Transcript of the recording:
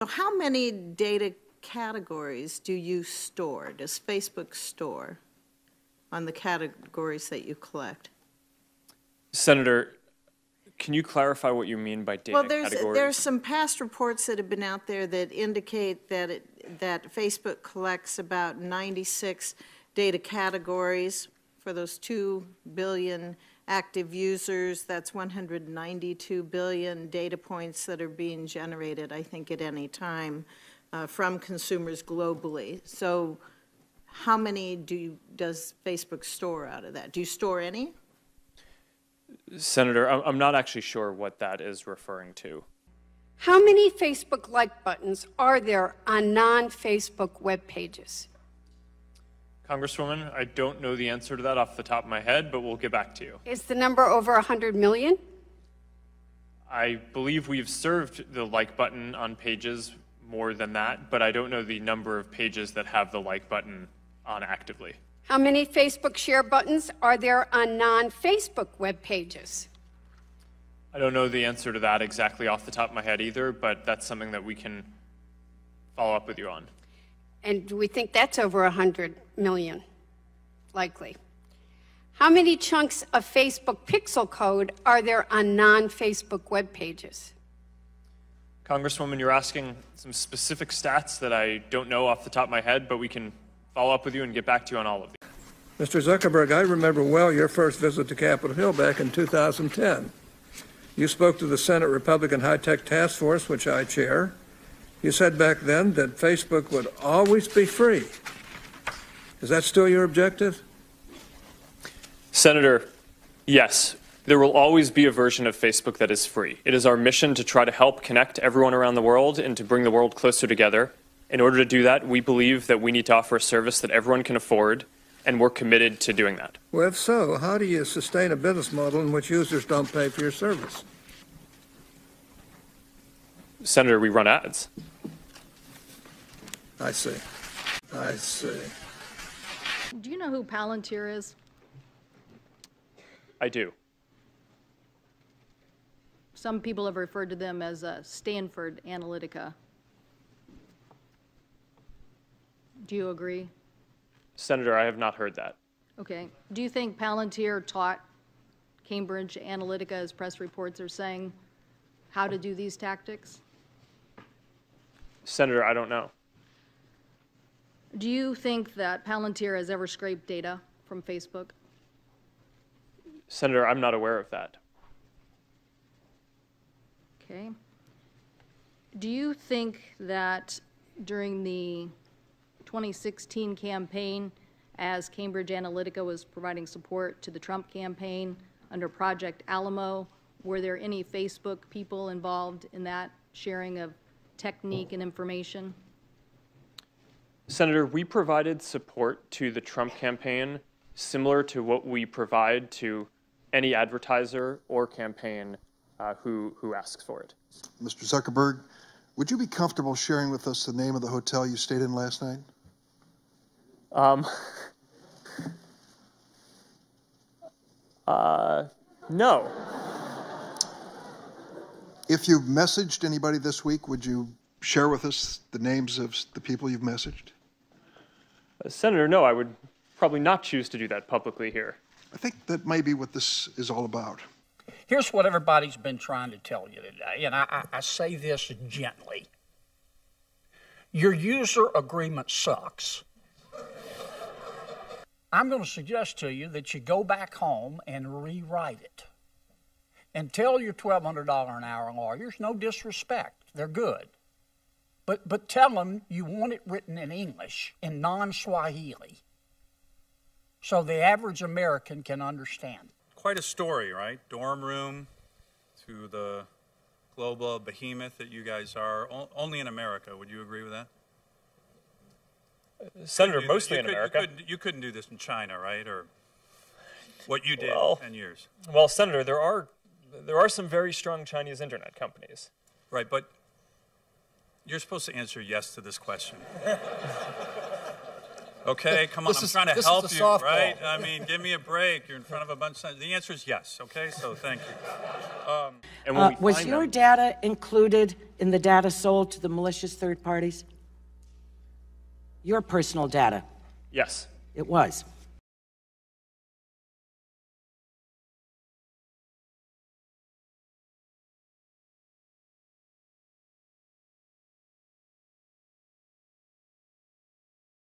So how many data categories do you store, does Facebook store on the categories that you collect? Senator, can you clarify what you mean by data categories? Well, there's some past reports that have been out there that indicate that Facebook collects about 96 data categories for those 2 billion active users. That's 192 billion data points that are being generated, I think, at any time from consumers globally. So how many does Facebook store out of that? Do you store any? Senator, I'm not actually sure what that is referring to. How many Facebook like buttons are there on non-Facebook web pages? Congresswoman, I don't know the answer to that off the top of my head, but we'll get back to you. Is the number over 100 million? I believe we've served the like button on pages more than that, but I don't know the number of pages that have the like button on actively. How many Facebook share buttons are there on non-Facebook web pages? I don't know the answer to that exactly off the top of my head either, but that's something that we can follow up with you on. And do we think that's over 100 million? Likely. How many chunks of Facebook pixel code are there on non-Facebook web pages? Congresswoman, you're asking some specific stats that I don't know off the top of my head, but we can follow up with you and get back to you on all of these. Mr. Zuckerberg, I remember well your first visit to Capitol Hill back in 2010. You spoke to the Senate Republican High-Tech Task Force, which I chair. You said back then that Facebook would always be free. Is that still your objective? Senator, yes, there will always be a version of Facebook that is free. It is our mission to try to help connect everyone around the world and to bring the world closer together. In order to do that, we believe that we need to offer a service that everyone can afford, and we're committed to doing that. Well, if so, how do you sustain a business model in which users don't pay for your service? Senator, we run ads. I see. I see. Do you know who Palantir is? I do. Some people have referred to them as Stanford Analytica. Do you agree? Senator, I have not heard that. Okay. Do you think Palantir taught Cambridge Analytica, as press reports are saying, how to do these tactics? Senator, I don't know. Do you think that Palantir has ever scraped data from Facebook? Senator, I'm not aware of that. Okay. Do you think that during the 2016 campaign, as Cambridge Analytica was providing support to the Trump campaign under Project Alamo, were there any Facebook people involved in that sharing of technique and information? Senator, we provided support to the Trump campaign similar to what we provide to any advertiser or campaign who asks for it. Mr. Zuckerberg, would you be comfortable sharing with us the name of the hotel you stayed in last night? No. If you've messaged anybody this week, would you share with us the names of the people you've messaged? Senator, no, I would probably not choose to do that publicly here. I think that may be what this is all about. Here's what everybody's been trying to tell you today, and I say this gently. Your user agreement sucks. I'm going to suggest to you that you go back home and rewrite it. And tell your $1,200 an hour lawyers, no disrespect, they're good. But tell them you want it written in English, in non-Swahili, so the average American can understand. Quite a story, right? Dorm room to the global behemoth that you guys are, only in America. Would you agree with that? Senator, mostly in America. You couldn't do this in China, right? Or what you did in 10 years. Well, Senator, there are some very strong Chinese internet companies. Right, but you're supposed to answer yes to this question. Okay, come on, I'm trying to help you, right? I mean, give me a break. You're in front of a bunch of... The answer is yes, okay? So thank you. Was your data included in the data sold to the malicious third parties? Your personal data. Yes. It was.